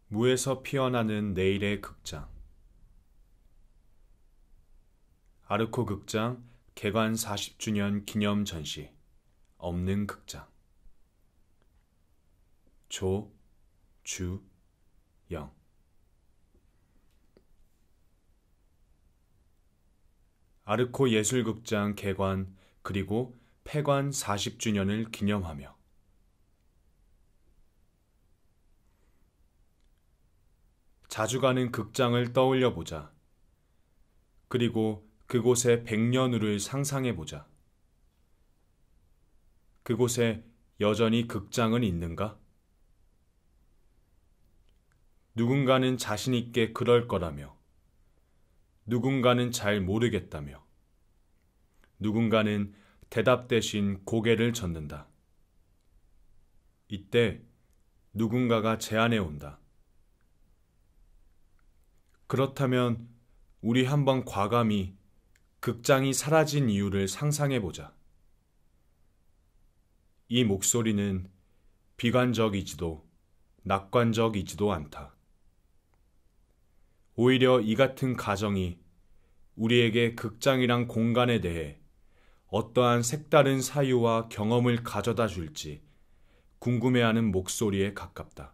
무에서 피어나는 내일의 극장. 아르코 극장 개관 40주년 기념 전시. 없는 극장. 조, 주, 영. 아르코 예술극장 개관 그리고 폐관 40주년을 기념하며 자주 가는 극장을 떠올려 보자. 그리고 그곳의 100년 후를 상상해 보자. 그곳에 여전히 극장은 있는가? 누군가는 자신 있게 그럴 거라며, 누군가는 잘 모르겠다며, 누군가는 대답 대신 고개를 젓는다. 이때 누군가가 제안해 온다. 그렇다면 우리 한번 과감히 극장이 사라진 이유를 상상해 보자. 이 목소리는 비관적이지도 낙관적이지도 않다. 오히려 이 같은 가정이 우리에게 극장이란 공간에 대해 어떠한 색다른 사유와 경험을 가져다 줄지 궁금해하는 목소리에 가깝다.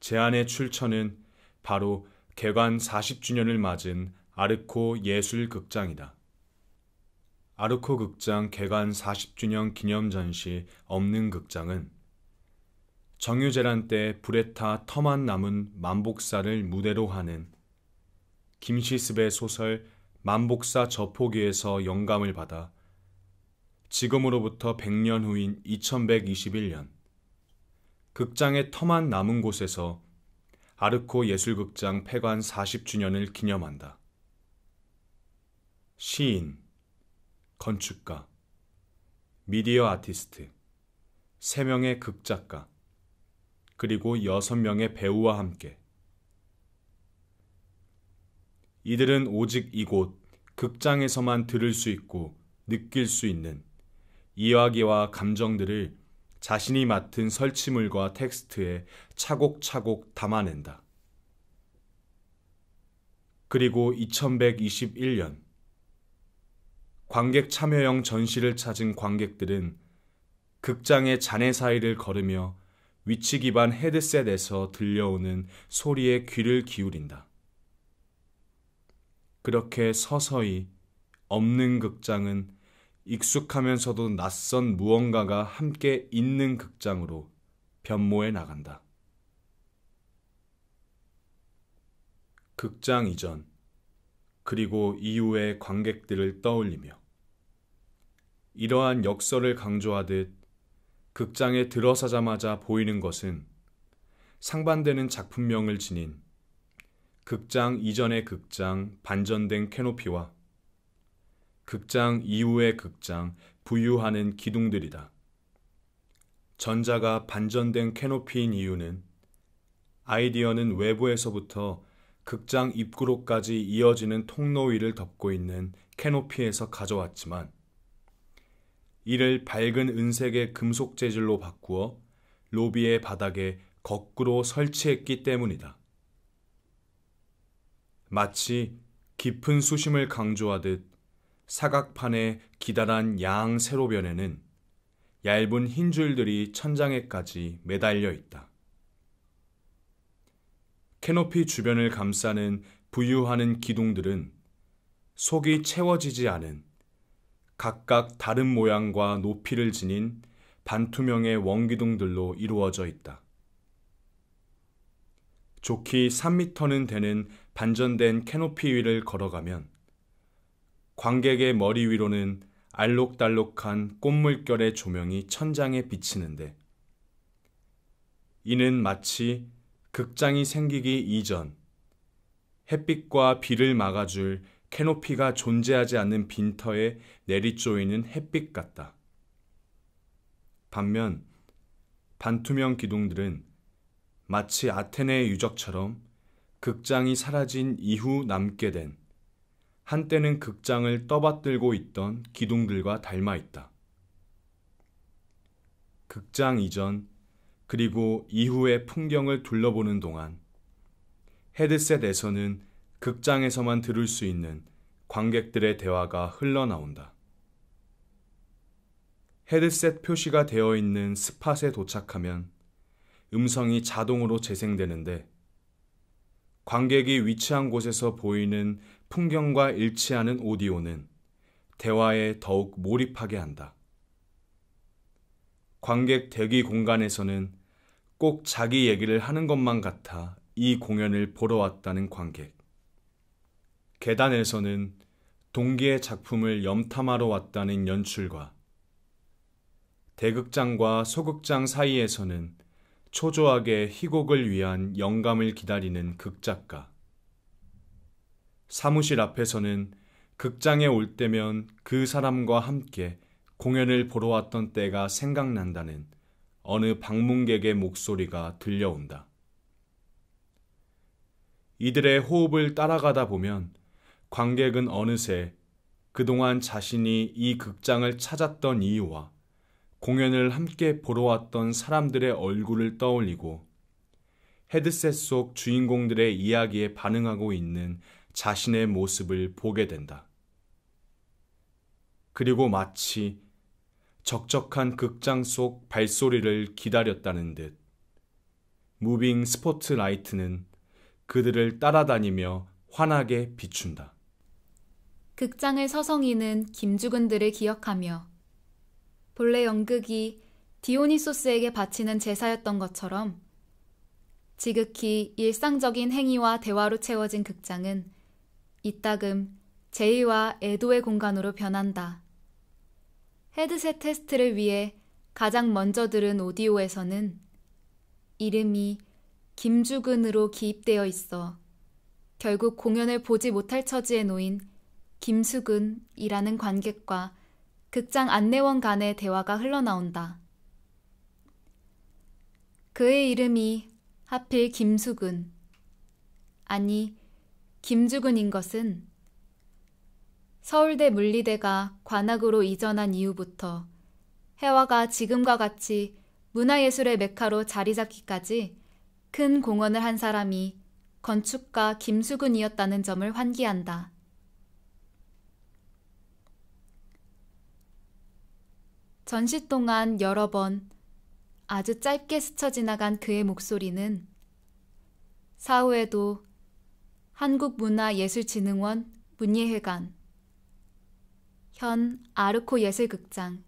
제안의 출처는 바로 개관 40주년을 맞은 아르코 예술극장이다. 아르코 극장 개관 40주년 기념 전시 없는 극장은 정유재란 때 불에 타 터만 남은 만복사를 무대로 하는 김시습의 소설 만복사 저포기에서 영감을 받아 지금으로부터 100년 후인 2121년 극장의 터만 남은 곳에서 아르코 예술극장 폐관 40주년을 기념한다. 시인, 건축가, 미디어 아티스트, 3명의 극작가, 그리고 6명의 배우와 함께 이들은 오직 이곳 극장에서만 들을 수 있고 느낄 수 있는 이야기와 감정들을 자신이 맡은 설치물과 텍스트에 차곡차곡 담아낸다. 그리고 2121년 관객 참여형 전시를 찾은 관객들은 극장의 잔해 사이를 걸으며 위치 기반 헤드셋에서 들려오는 소리에 귀를 기울인다. 그렇게 서서히 없는 극장은 익숙하면서도 낯선 무언가가 함께 있는 극장으로 변모해 나간다. 극장 이전 그리고 이후의 관객들을 떠올리며 이러한 역설을 강조하듯 극장에 들어서자마자 보이는 것은 상반되는 작품명을 지닌 극장 이전의 극장 반전된 캐노피와 극장 이후의 극장 부유하는 기둥들이다. 전자가 반전된 캐노피인 이유는 아이디어는 외부에서부터 극장 입구로까지 이어지는 통로 위를 덮고 있는 캐노피에서 가져왔지만 이를 밝은 은색의 금속 재질로 바꾸어 로비의 바닥에 거꾸로 설치했기 때문이다. 마치 깊은 수심을 강조하듯 사각판의 기다란 양 세로변에는 얇은 흰 줄들이 천장에까지 매달려 있다. 캐노피 주변을 감싸는 부유하는 기둥들은 속이 채워지지 않은 각각 다른 모양과 높이를 지닌 반투명의 원기둥들로 이루어져 있다. 좋기 3m는 되는 반전된 캐노피 위를 걸어가면 관객의 머리 위로는 알록달록한 꽃물결의 조명이 천장에 비치는데 이는 마치 극장이 생기기 이전 햇빛과 비를 막아줄 캐노피가 존재하지 않는 빈터에 내리쪼이는 햇빛 같다. 반면 반투명 기둥들은 마치 아테네의 유적처럼 극장이 사라진 이후 남게 된 한때는 극장을 떠받들고 있던 기둥들과 닮아 있다. 극장 이전 그리고 이후의 풍경을 둘러보는 동안 헤드셋에서는 극장에서만 들을 수 있는 관객들의 대화가 흘러나온다. 헤드셋 표시가 되어 있는 스팟에 도착하면 음성이 자동으로 재생되는데 관객이 위치한 곳에서 보이는 풍경과 일치하는 오디오는 대화에 더욱 몰입하게 한다. 관객 대기 공간에서는 꼭 자기 얘기를 하는 것만 같아 이 공연을 보러 왔다는 관객. 계단에서는 동기의 작품을 염탐하러 왔다는 연출가. 대극장과 소극장 사이에서는 초조하게 희곡을 위한 영감을 기다리는 극작가. 사무실 앞에서는 극장에 올 때면 그 사람과 함께 공연을 보러 왔던 때가 생각난다는 어느 방문객의 목소리가 들려온다. 이들의 호흡을 따라가다 보면 관객은 어느새 그동안 자신이 이 극장을 찾았던 이유와 공연을 함께 보러 왔던 사람들의 얼굴을 떠올리고 헤드셋 속 주인공들의 이야기에 반응하고 있는 자신의 모습을 보게 된다. 그리고 마치 적적한 극장 속 발소리를 기다렸다는 듯 무빙 스포트라이트는 그들을 따라다니며 환하게 비춘다. 극장을 서성이는 김주근들을 기억하며 본래 연극이 디오니소스에게 바치는 제사였던 것처럼 지극히 일상적인 행위와 대화로 채워진 극장은 이따금 제의와 애도의 공간으로 변한다. 헤드셋 테스트를 위해 가장 먼저 들은 오디오에서는 이름이 김주근으로 기입되어 있어 결국 공연을 보지 못할 처지에 놓인 김수근이라는 관객과 극장 안내원 간의 대화가 흘러나온다. 그의 이름이 하필 김수근, 아니 김주근인 것은 서울대 물리대가 관악으로 이전한 이후부터 해화가 지금과 같이 문화예술의 메카로 자리 잡기까지 큰 공헌을 한 사람이 건축가 김수근이었다는 점을 환기한다. 전시 동안 여러 번 아주 짧게 스쳐 지나간 그의 목소리는 사후에도 한국문화예술진흥원 문예회관, 현 아르코 예술극장의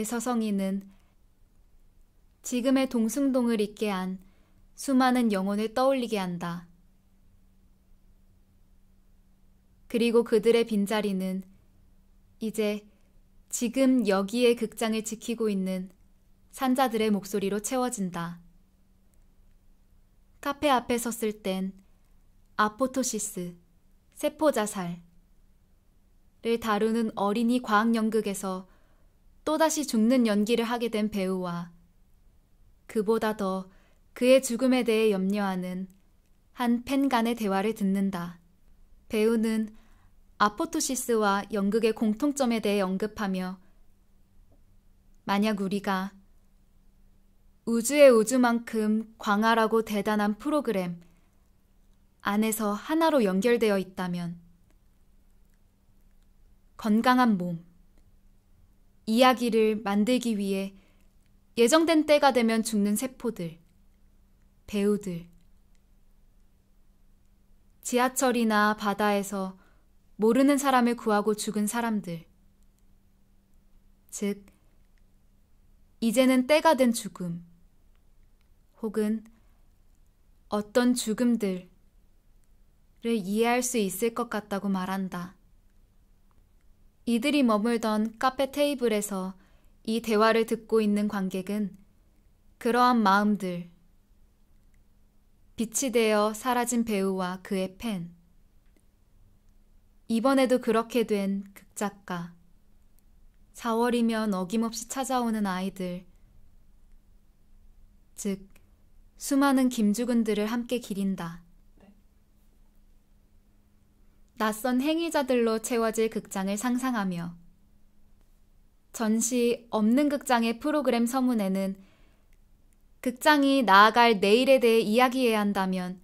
서성이는 지금의 동숭동을 잇게 한 수많은 영혼을 떠올리게 한다. 그리고 그들의 빈자리는 이제 지금 여기의 극장을 지키고 있는 산자들의 목소리로 채워진다. 카페 앞에 섰을 땐 아포토시스, 세포자살을 다루는 어린이 과학연극에서 또다시 죽는 연기를 하게 된 배우와 그보다 더 그의 죽음에 대해 염려하는 한 팬 간의 대화를 듣는다. 배우는 아포토시스와 연극의 공통점에 대해 언급하며 만약 우리가 우주의 우주만큼 광활하고 대단한 프로그램 안에서 하나로 연결되어 있다면 건강한 몸, 이야기를 만들기 위해 예정된 때가 되면 죽는 세포들, 배우들, 지하철이나 바다에서 모르는 사람을 구하고 죽은 사람들, 즉 이제는 때가 된 죽음, 혹은 어떤 죽음들을 이해할 수 있을 것 같다고 말한다. 이들이 머물던 카페 테이블에서 이 대화를 듣고 있는 관객은 그러한 마음들, 빛이 되어 사라진 배우와 그의 팬, 이번에도 그렇게 된 극작가, 4월이면 어김없이 찾아오는 아이들, 즉 수많은 김주근들을 함께 기린다. 낯선 행위자들로 채워질 극장을 상상하며 전시 없는 극장의 프로그램 서문에는 극장이 나아갈 내일에 대해 이야기해야 한다면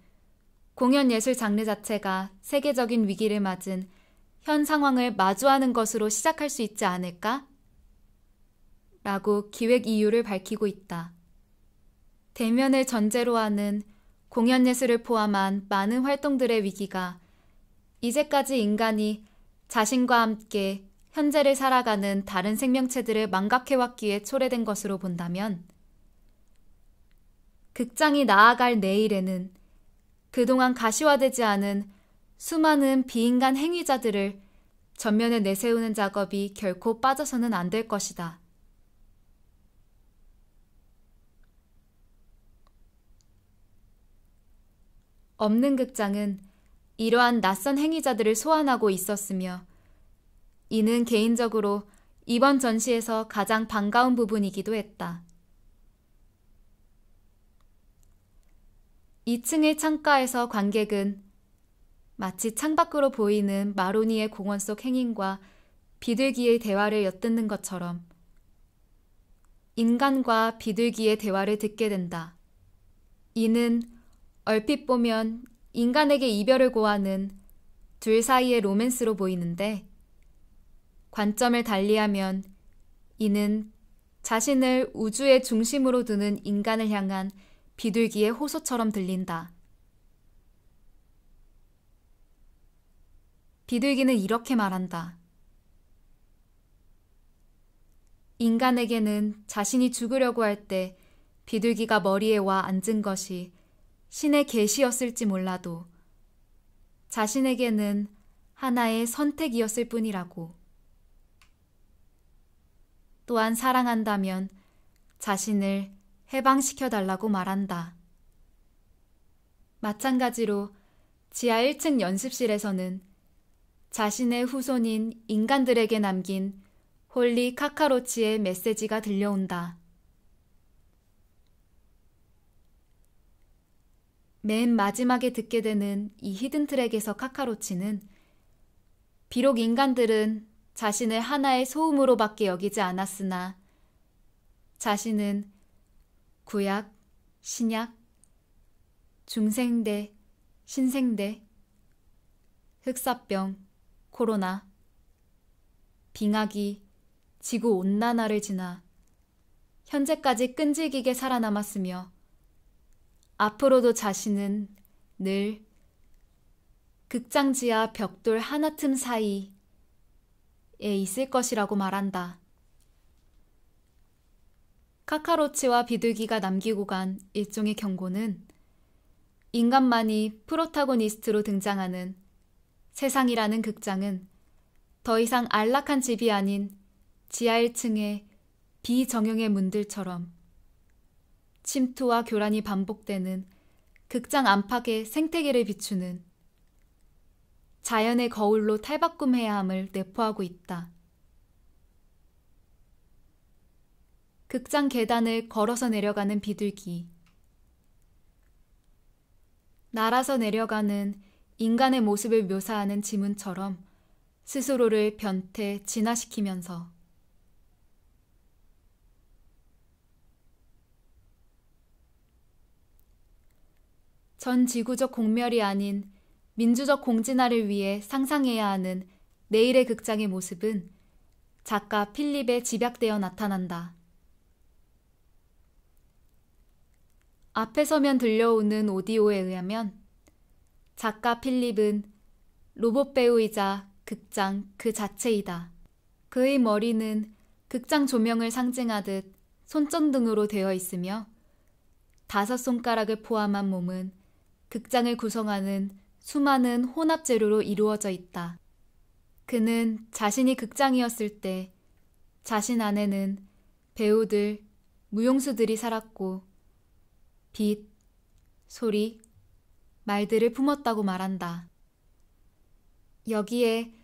공연 예술 장르 자체가 세계적인 위기를 맞은 현 상황을 마주하는 것으로 시작할 수 있지 않을까? 라고 기획 이유를 밝히고 있다. 대면을 전제로 하는 공연 예술을 포함한 많은 활동들의 위기가 이제까지 인간이 자신과 함께 현재를 살아가는 다른 생명체들을 망각해왔기에 초래된 것으로 본다면 극장이 나아갈 내일에는 그동안 가시화되지 않은 수많은 비인간 행위자들을 전면에 내세우는 작업이 결코 빠져서는 안 될 것이다. 없는 극장은 이러한 낯선 행위자들을 소환하고 있었으며 이는 개인적으로 이번 전시에서 가장 반가운 부분이기도 했다. 2층의 창가에서 관객은 마치 창밖으로 보이는 마로니의 공원 속 행인과 비둘기의 대화를 엿듣는 것처럼 인간과 비둘기의 대화를 듣게 된다. 이는 얼핏 보면 인간에게 이별을 고하는 둘 사이의 로맨스로 보이는데 관점을 달리하면 이는 자신을 우주의 중심으로 두는 인간을 향한 비둘기의 호소처럼 들린다. 비둘기는 이렇게 말한다. 인간에게는 자신이 죽으려고 할 때 비둘기가 머리에 와 앉은 것이 신의 계시였을지 몰라도 자신에게는 하나의 선택이었을 뿐이라고. 또한 사랑한다면 자신을 해방시켜달라고 말한다. 마찬가지로 지하 1층 연습실에서는 자신의 후손인 인간들에게 남긴 홀리 카카로치의 메시지가 들려온다. 맨 마지막에 듣게 되는 이 히든 트랙에서 카카로치는 비록 인간들은 자신을 하나의 소음으로밖에 여기지 않았으나 자신은 구약, 신약, 중생대, 신생대, 흑사병, 코로나, 빙하기, 지구온난화를 지나 현재까지 끈질기게 살아남았으며 앞으로도 자신은 늘 극장지하 벽돌 하나 틈 사이에 있을 것이라고 말한다. 카카로치와 비둘기가 남기고 간 일종의 경고는 인간만이 프로타고니스트로 등장하는 세상이라는 극장은 더 이상 안락한 집이 아닌 지하 1층의 비정형의 문들처럼 침투와 교란이 반복되는 극장 안팎의 생태계를 비추는 자연의 거울로 탈바꿈해야 함을 내포하고 있다. 극장 계단을 걸어서 내려가는 비둘기. 날아서 내려가는 인간의 모습을 묘사하는 지문처럼 스스로를 변태, 진화시키면서 전 지구적 공멸이 아닌 민주적 공진화를 위해 상상해야 하는 내일의 극장의 모습은 작가 필립에 집약되어 나타난다. 앞에 서면 들려오는 오디오에 의하면 작가 필립은 로봇 배우이자 극장 그 자체이다. 그의 머리는 극장 조명을 상징하듯 손전등으로 되어 있으며 5손가락을 포함한 몸은 극장을 구성하는 수많은 혼합 재료로 이루어져 있다. 그는 자신이 극장이었을 때 자신 안에는 배우들, 무용수들이 살았고 빛, 소리, 말들을 품었다고 말한다. 여기에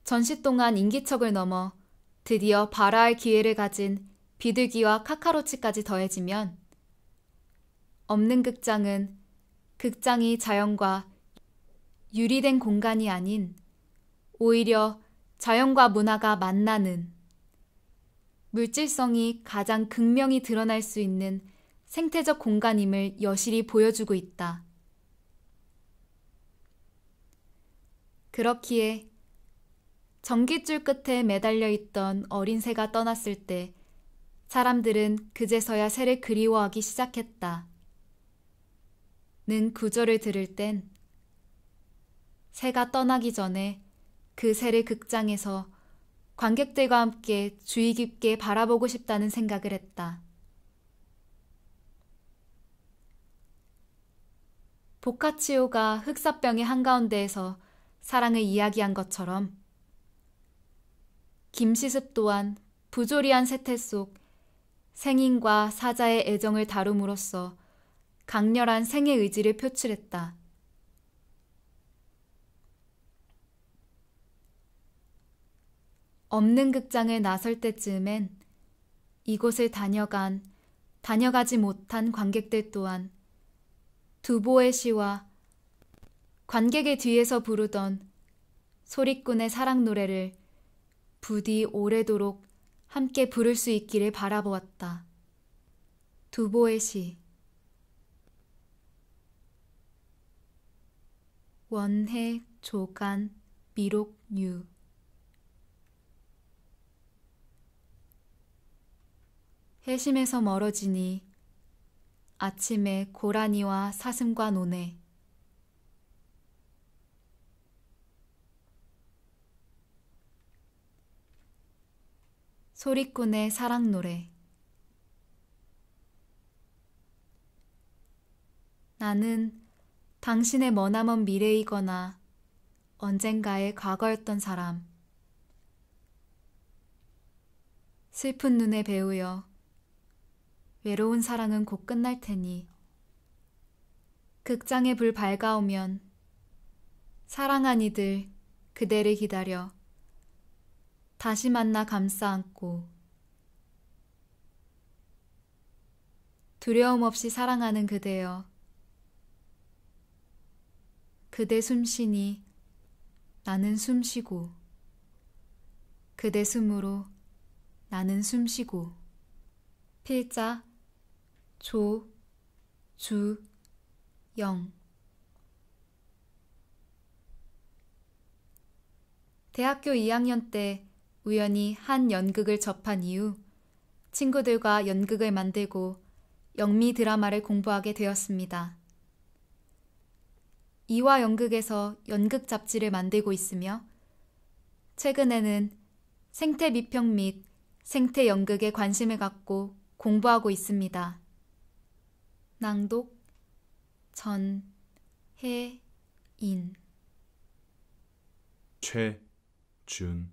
전시 동안 인기척을 넘어 드디어 발화할 기회를 가진 비둘기와 카카로치까지 더해지면 없는 극장은 극장이 자연과 유리된 공간이 아닌 오히려 자연과 문화가 만나는 물질성이 가장 극명히 드러날 수 있는 생태적 공간임을 여실히 보여주고 있다. 그렇기에 전깃줄 끝에 매달려 있던 어린 새가 떠났을 때 사람들은 그제서야 새를 그리워하기 시작했다. 는 구절을 들을 땐 새가 떠나기 전에 그 새를 극장에서 관객들과 함께 주의 깊게 바라보고 싶다는 생각을 했다. 보카치오가 흑사병의 한가운데에서 사랑을 이야기한 것처럼 김시습 또한 부조리한 세태 속 생인과 사자의 애정을 다룸으로써 강렬한 생의 의지를 표출했다. 없는 극장을 나설 때쯤엔 이곳을 다녀가지 못한 관객들 또한 두보의 시와 관객의 뒤에서 부르던 소리꾼의 사랑 노래를 부디 오래도록 함께 부를 수 있기를 바라보았다. 두보의 시. 원해 조간 미록류. 해심에서 멀어지니 아침에 고라니와 사슴과 노네. 소리꾼의 사랑 노래. 나는 당신의 머나먼 미래이거나 언젠가의 과거였던 사람. 슬픈 눈에 배우여 외로운 사랑은 곧 끝날 테니 극장의 불 밝아오면 사랑한 이들 그대를 기다려 다시 만나 감싸 안고 두려움 없이 사랑하는 그대여, 그대 숨쉬니 나는 숨쉬고 그대 숨으로 나는 숨쉬고. 필자 조, 주, 영. 대학교 2학년 때 우연히 한 연극을 접한 이후 친구들과 연극을 만들고 영미 드라마를 공부하게 되었습니다. 이화 연극에서 연극 잡지를 만들고 있으며 최근에는 생태 미평 및 생태 연극에 관심을 갖고 공부하고 있습니다. 낭독 전혜인. 최준태.